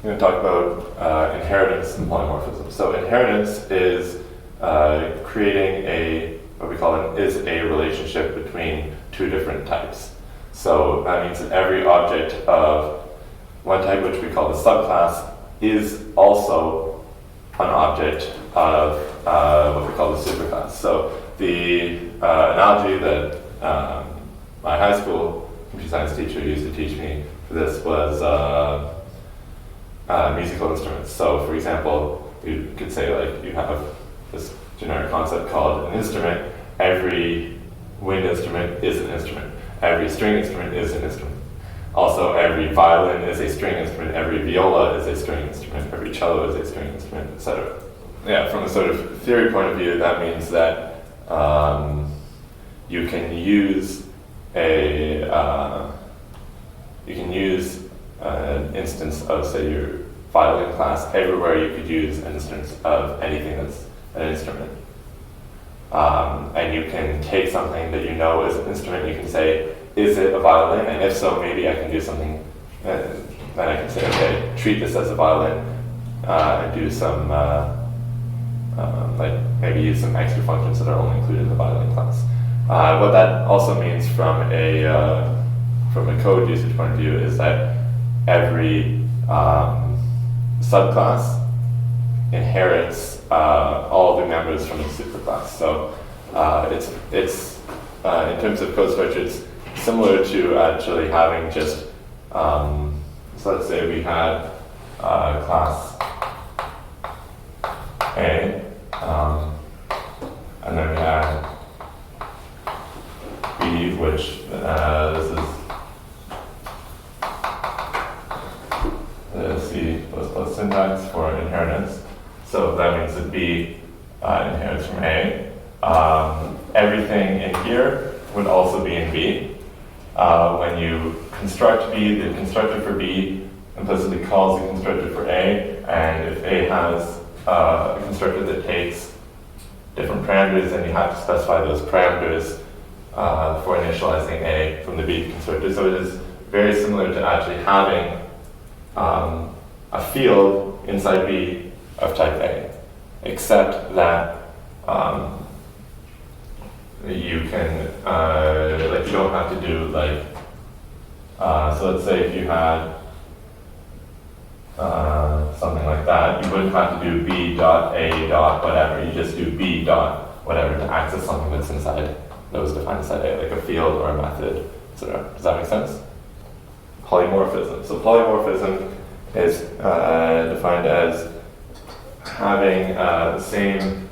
I'm going to talk about inheritance and polymorphism. So inheritance is creating what we call a relationship between two different types. So that means that every object of one type, which we call the subclass, is also an object of what we call the superclass. So the analogy that my high school computer science teacher used to teach me for this was musical instruments. So for example, you could say like you have this generic concept called an instrument. Every wind instrument is an instrument. Every string instrument is an instrument. Also, every violin is a string instrument, every viola is a string instrument, every cello is a string instrument, etc. Yeah, from a sort of theory point of view, that means that you can use an instance of, say, your violin class everywhere you could use an instance of anything that's an instrument. And you can take something that you know is an instrument, you can say, is it a violin? And if so, maybe I can do something, then I can say, okay, treat this as a violin, and do some, like maybe use some extra functions that are only included in the violin class. What that also means from a code usage point of view is that every subclass inherits all the members from the superclass. So it's in terms of code structure, it's similar to actually having just, so let's say we had class A, and then we had B, which this is the C++ syntax for inheritance. So that means that B inherits from A. Everything in here would also be in B. When you construct B, the constructor for B implicitly calls the constructor for A, and if A has a constructor that takes different parameters, then you have to specify those parameters for initializing A from the B constructor. So it is very similar to actually having a field inside B of type A, except that you can, like you don't have to do like, so let's say if you had something like that, you wouldn't have to do B dot A dot whatever, you just do B dot whatever to access something that's inside, that was defined inside A, like a field or a method, etc. Does that make sense? Polymorphism. So polymorphism is defined as having the same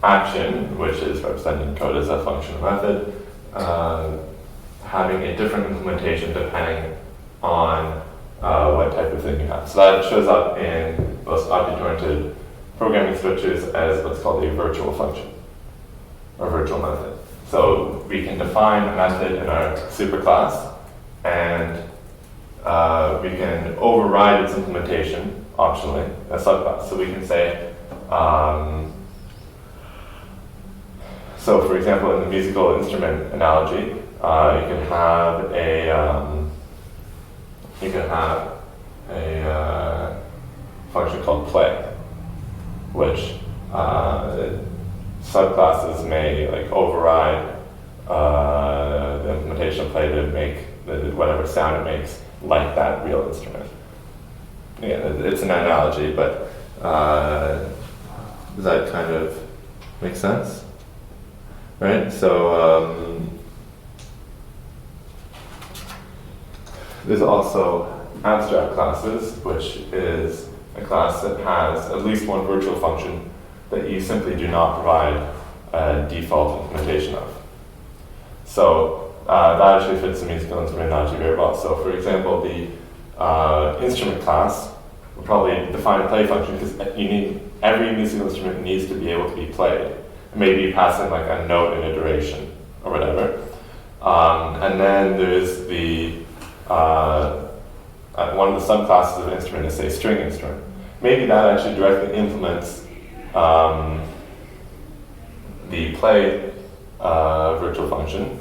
action, which is represented in code as a function or method, having a different implementation depending on what type of thing you have. So that shows up in most object-oriented programming structures as what's called a virtual function, or virtual method. So we can define a method in our superclass, and we can override its implementation, optionally, a subclass. So we can say, so for example, in the musical instrument analogy, you can have a function called play, which subclasses may like override the implementation of play to make whatever sound it makes like that real instrument. Yeah, it's an analogy, but does that kind of make sense? Right? So there's also abstract classes, which is a class that has at least one virtual function that you simply do not provide a default implementation of. So that actually fits the musical instrument analogy very well. So for example, the instrument class will probably define a play function because every musical instrument needs to be able to be played. Maybe you pass in like a note in a duration or whatever. And then there's the one of the subclasses of an instrument is, say, string instrument. Maybe that actually directly implements the play virtual function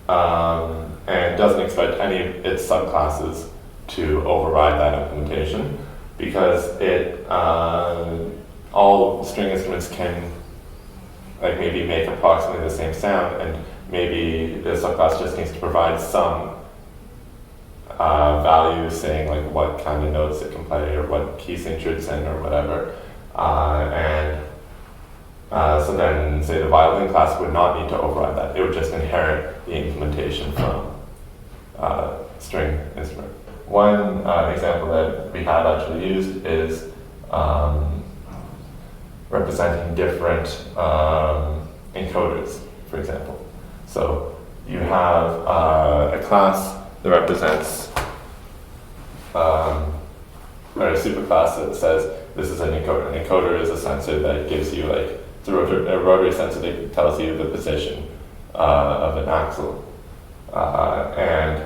and doesn't expect any of its subclasses to override that implementation. because it all string instruments can like maybe make approximately the same sound, and maybe the subclass just needs to provide some value saying like what kind of notes it can play or what key signature it's in or whatever. So then, say the violin class would not need to override that. It would just inherit the implementation from string instrument. One example that we have actually used is representing different encoders, for example. So you have a class that represents or a superclass that says this is an encoder. An encoder is a sensor that gives you like, it's a rotary sensor that tells you the position of an axle. And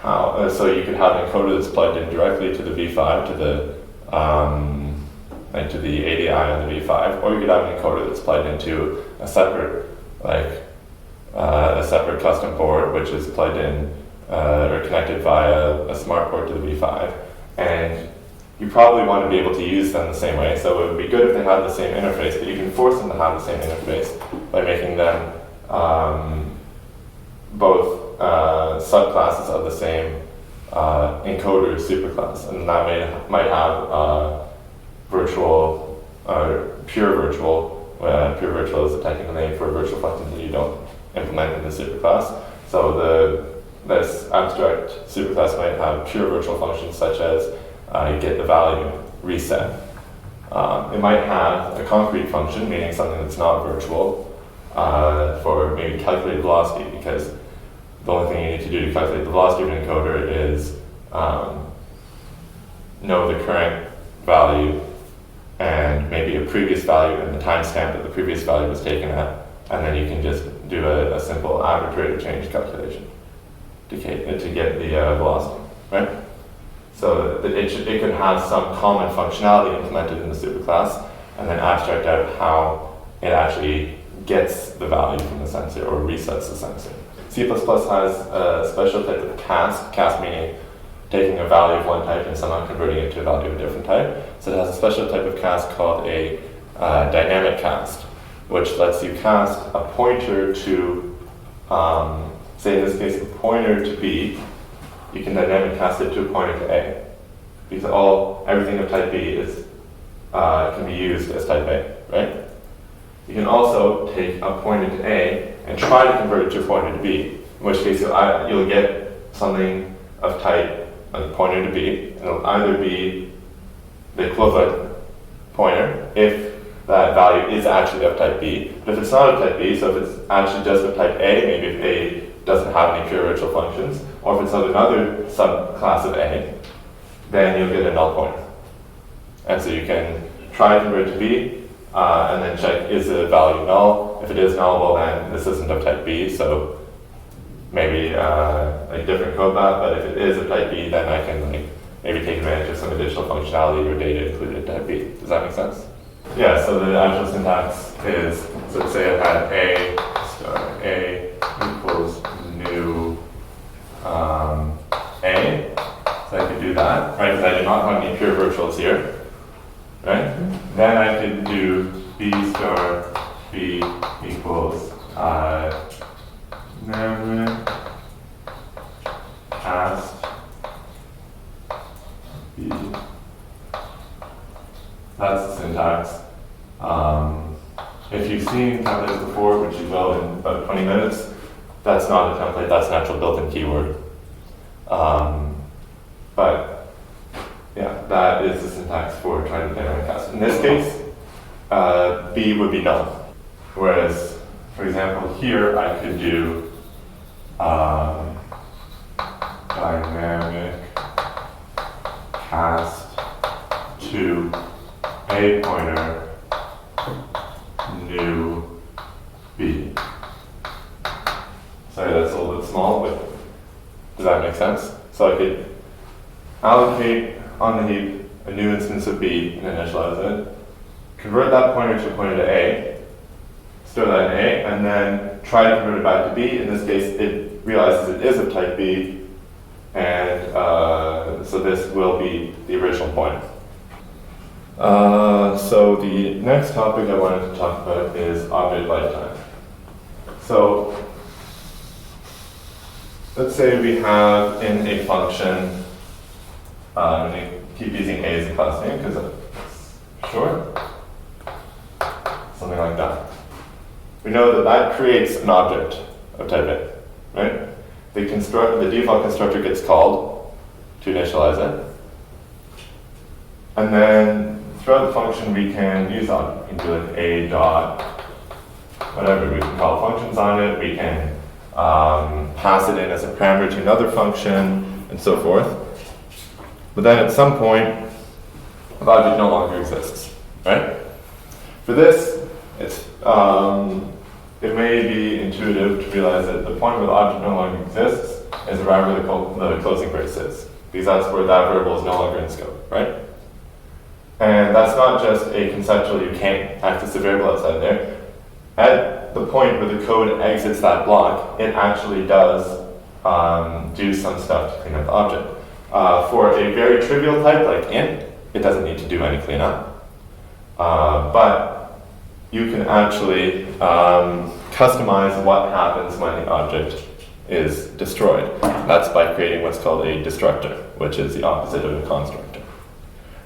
how, so you could have an encoder that's plugged in directly to the V5, to the ADI on the V5, or you could have an encoder that's plugged into a separate, a separate custom board, which is plugged in or connected via a smart port to the V5. And you probably want to be able to use them the same way, so it would be good if they had the same interface, but you can force them to have the same interface by making them both subclasses of the same encoder superclass, and that might have virtual, pure virtual. Pure virtual is a technical name for virtual functions that you don't implement in the superclass. So this abstract superclass might have pure virtual functions such as get the value, reset. It might have a concrete function, meaning something that's not virtual, for maybe calculate velocity, because the only thing you need to do to calculate the velocity of an encoder is know the current value and maybe a previous value and the timestamp that the previous value was taken at, and then you can just do a simple average rate of change calculation to get the velocity, right? So it could have some common functionality implemented in the superclass, and then abstract out how it actually gets the value from the sensor or resets the sensor. C++ has a special type of cast meaning taking a value of one type and somehow converting it to a value of a different type. So it has a special type of cast called a dynamic cast, which lets you cast a pointer to, say in this case, a pointer to B. You can dynamic cast it to a pointer to A, because everything of type B is can be used as type A, right? You can also take a pointer to A and try to convert it to a pointer to B, in which case you'll get something of type like pointer to B, and it'll either be the equivalent pointer if that value is actually of type B, but if it's not of type B, so if it's actually just of type A, maybe if A doesn't have any pure virtual functions, or if it's of another subclass of A, then you'll get a null pointer. And so you can try to convert it to B, and then check, is the value null? If it is null, well then this isn't of type B, so maybe a different code path, but if it is of type B, then I can maybe take advantage of some additional functionality or data included in type B. Does that make sense? Yeah, so the actual syntax is, so let's say I had A star A equals new A, so I could do that, right, because I do not have any pure virtuals here, right? Mm-hmm. Then I could do B star B equals dynamic cast B. That's the syntax. If you've seen templates before, which you will in about 20 minutes, that's not a template, that's an actual built-in keyword. But yeah, that is the syntax for trying to dynamic cast. In this case, B would be null. Whereas, for example, here I could do dynamic cast to A pointer new B. Sorry, that's a little bit small, but does that make sense? So I could allocate on the heap a new instance of B and initialize it, convert that pointer to a pointer to A, store that in A, and then try to convert it back to B. In this case, it realizes it is of type B, and so this will be the original pointer. So the next topic I wanted to talk about is object lifetime. So let's say we have in a function, I'm going to keep using A as a class name because it's short, something like that. We know that that creates an object of type A, right? The default constructor gets called to initialize it. And then throughout the function we can use that. We can do like A dot, whatever, we can call functions on it, we can pass it in as a parameter to another function, and so forth. But then at some point, the object no longer exists, right? For this, it may be intuitive to realize that the point where the object no longer exists is around where the closing brace is, because that's where that variable is no longer in scope, right? And that's not just a conceptual, you can't access a variable outside there. At the point where the code exits that block, it actually does do some stuff to clean up the object. For a very trivial type like int, it doesn't need to do any cleanup. But you can actually customize what happens when the object is destroyed. That's by creating what's called a destructor, which is the opposite of a constructor.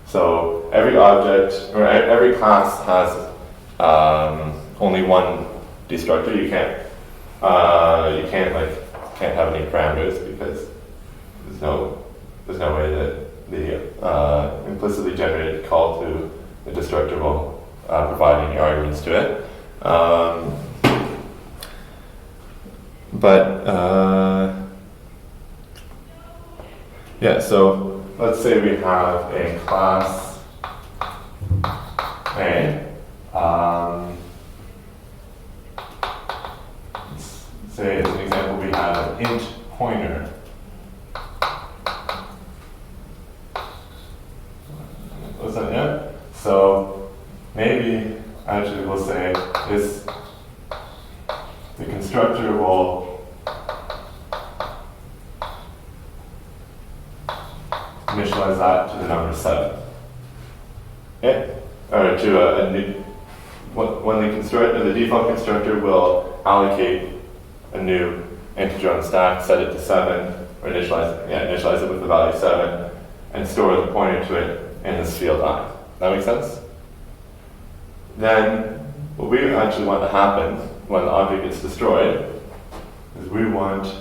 So every object, or every class has only one destructor. You can't have any parameters because there's no way that the implicitly generated call to the destructor will provide any arguments to it. Yeah, so let's say we have a class A. Let's say as an example we have int pointer. What's that? Yeah. So maybe actually we'll say this. The constructor will initialize that to the number 7. Okay? Or to a new, when the default constructor will allocate a new integer on the stack, set it to 7, or initialize it with the value 7, and store the pointer to it in this field I. That makes sense? Then what we actually want to happen when the object gets destroyed is we want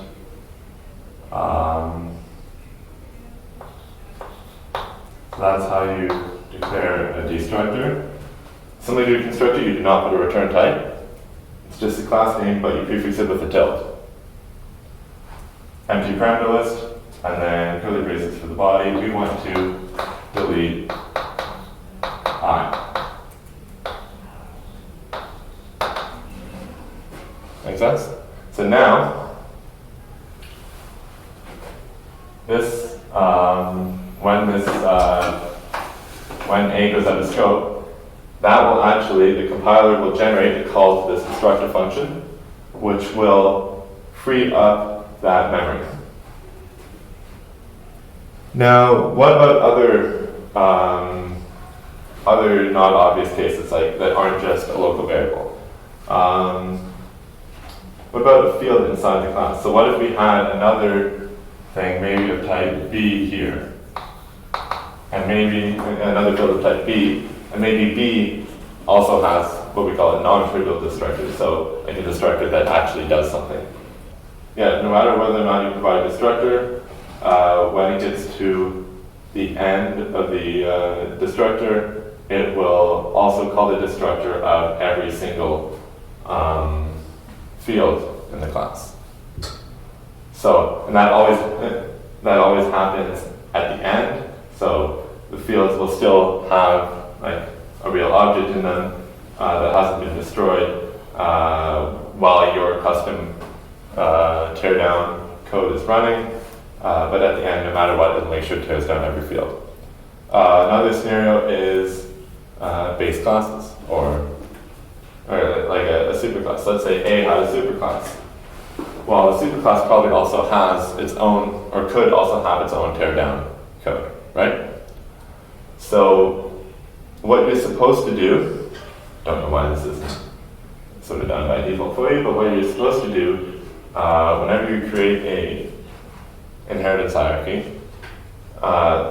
that's how you declare a destructor. Similar to a constructor, you do not put a return type. It's just a class name, but you prefix it with a tilde. Empty parameter list, and then curly braces for the body. We want to delete I. Make sense? So now, this when A goes out of scope, that will actually, the compiler will generate a call to this destructor function, which will free up that memory. Now, what about other not obvious cases like that aren't just a local variable? What about a field inside the class? So what if we had another thing, maybe of type B here, and maybe another field of type B, and maybe B also has what we call a non-trivial destructor, so like a destructor that actually does something. Yeah, no matter whether or not you provide a destructor, when it gets to the end of the destructor, it will also call the destructor of every single field in the class. So, and that always happens at the end. So the fields will still have like a real object in them that hasn't been destroyed while your custom teardown code is running. But at the end, no matter what, it'll make sure it tears down every field. Another scenario is base classes, or like a superclass. Let's say A had a superclass. Well, the superclass probably also has its own, or could also have its own teardown code, right? So what you're supposed to do, don't know why this isn't sort of done by default for you, but what you're supposed to do whenever you create a inheritance hierarchy,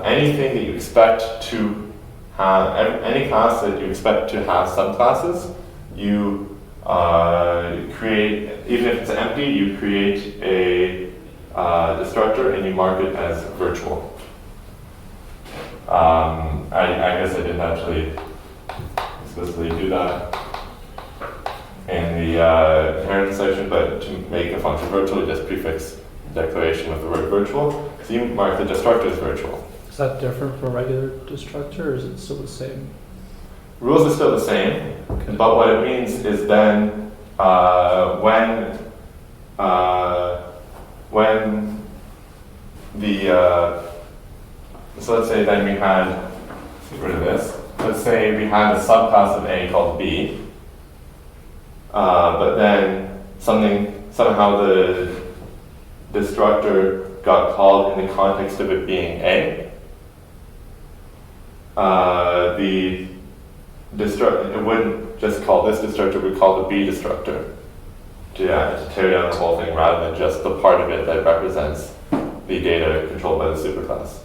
anything that you expect to have, any class that you expect to have subclasses, you create, even if it's empty, you create a destructor and you mark it as virtual. I guess I didn't actually explicitly do that in the inheritance section, but to make a function virtual, you just prefix declaration with the word virtual. So you mark the destructor as virtual. Is that different from a regular destructor, or is it still the same? Rules are still the same, Okay. but what it means is then when the so let's say then we had, let's get rid of this. Let's say we had a subclass of A called B, but then somehow the destructor got called in the context of it being A. The destructor, it wouldn't just call this destructor, it would call the B destructor to tear down the whole thing rather than just the part of it that represents the data controlled by the superclass.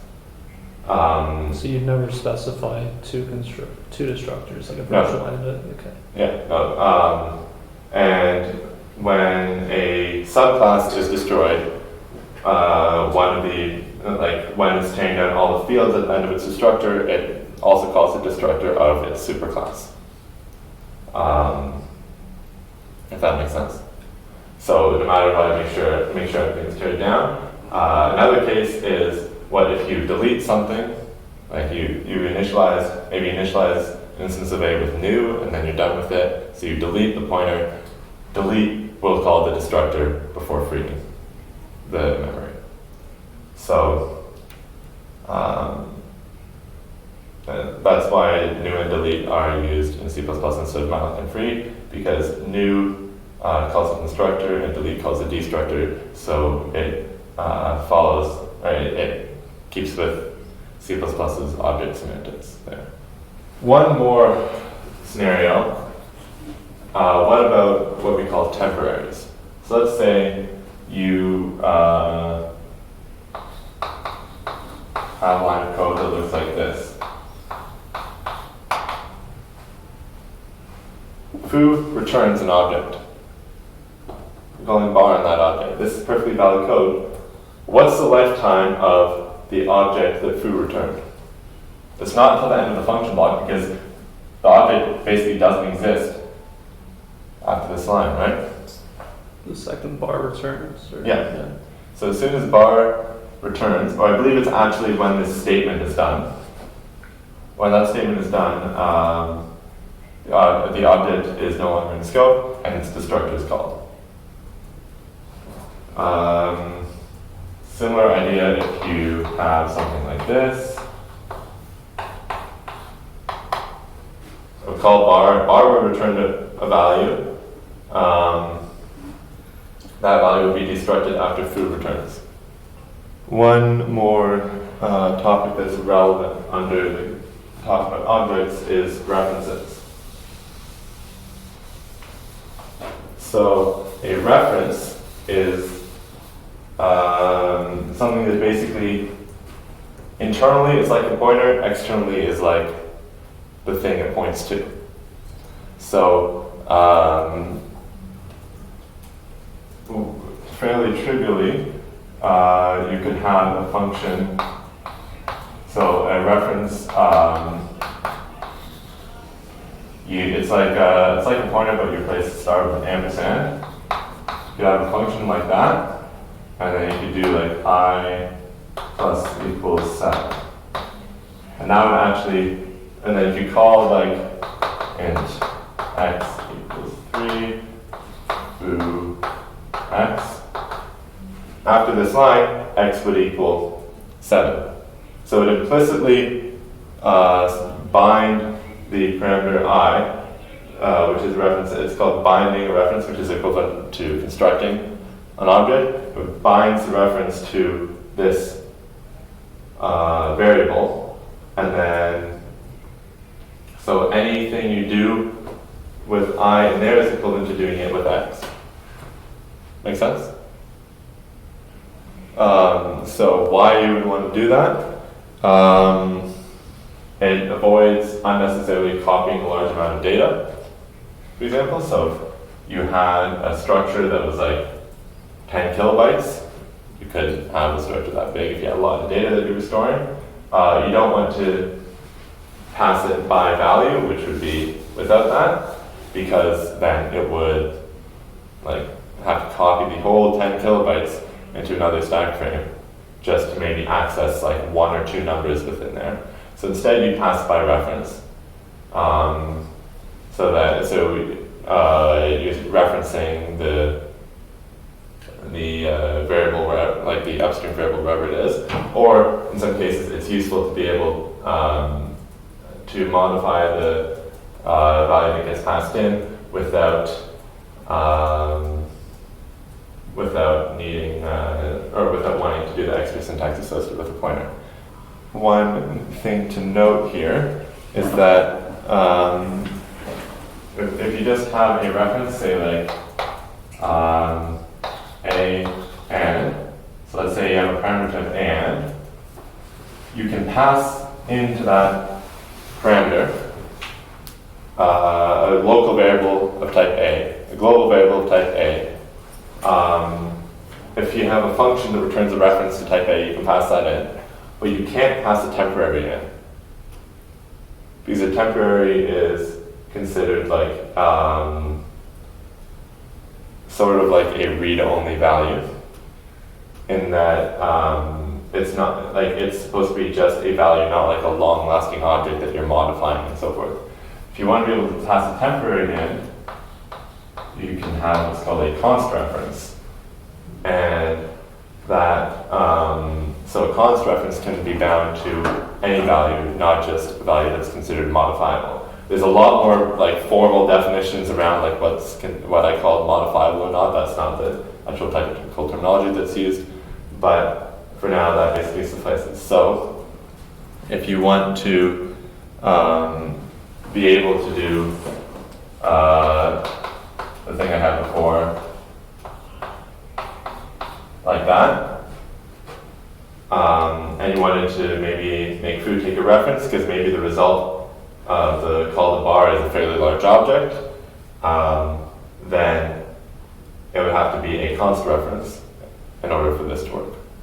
So you'd never specify two destructors, like a virtual and a, okay. Yeah, no. And when a subclass is destroyed, when it's tearing down all the fields at the end of its destructor, it also calls the destructor of its superclass. If that makes sense. So no matter what, make sure everything's teared down. Another case is, what if you delete something? Like you initialize an instance of A with new, and then you're done with it. So you delete the pointer. Delete, we'll call the destructor before freeing the memory. So that's why new and delete are used in C++ instead of malloc and free, because new calls a constructor and delete calls a destructor, so it follows, right, it keeps with C++'s object semantics there. One more scenario. What about what we call temporaries? So let's say you have a line of code that looks like this. Foo returns an object. We're calling bar on that object. This is perfectly valid code. What's the lifetime of the object that foo returned? It's not until the end of the function block, because the object basically doesn't exist after this line, right? The second bar returns? Or, yeah. So as soon as bar returns, or I believe it's actually when this statement is done. When that statement is done, the object is no longer in scope, and its destructor is called. Similar idea if you have something like this. So call bar. Bar will return a value. That value will be destructed after foo returns. One more topic that's relevant under the topic of objects is references. So a reference is something that basically internally is like a pointer, externally is like the thing it points to. So fairly trivially, you could have a function. So a reference, it's like a pointer, but you replace the star with an ampersand. You could have a function like that. And then you could do like I plus equals 7. And that would actually, and then if you call like int x equals 3, foo x, after this line, x would equal 7. So it implicitly bind the parameter I, which is a reference, it's called binding a reference, which is equivalent to constructing an object. It binds the reference to this variable, and then, so anything you do with I in there is equivalent to doing it with X. Make sense? So why you would want to do that? It avoids unnecessarily copying a large amount of data, for example. So if you had a structure that was like 10 kilobytes, you could have a structure that big if you had a lot of data that you were storing. You don't want to pass it by value, which would be without that, because then it would like have to copy the whole 10 kilobytes into another stack frame just to maybe access like one or two numbers within there. So instead you pass by reference. You're referencing the variable, like the upstream variable wherever it is, or in some cases it's useful to be able to modify the value that gets passed in without needing or without wanting to do the extra syntax associated with a pointer. One thing to note here is that if you just have a reference, say like a and, so let's say you have a parameter of and, you can pass into that parameter a local variable of type A, a global variable of type A. If you have a function that returns a reference to type A, you can pass that in. But you can't pass a temporary in. Because a temporary is considered like sort of like a read-only value, in that it's not like it's supposed to be just a value, not like a long-lasting object that you're modifying and so forth. If you want to be able to pass a temporary in, you can have what's called a const reference, and that so a const reference can be bound to any value, not just a value that's considered modifiable. There's a lot more like formal definitions around like what I call modifiable or not. That's not the actual technical terminology that's used, but for now that basically suffices. So if you want to be able to do the thing I had before like that, and you wanted to maybe make foo take a reference because maybe the result of the call to bar is a fairly large object, then it would have to be a const reference in order for this to work.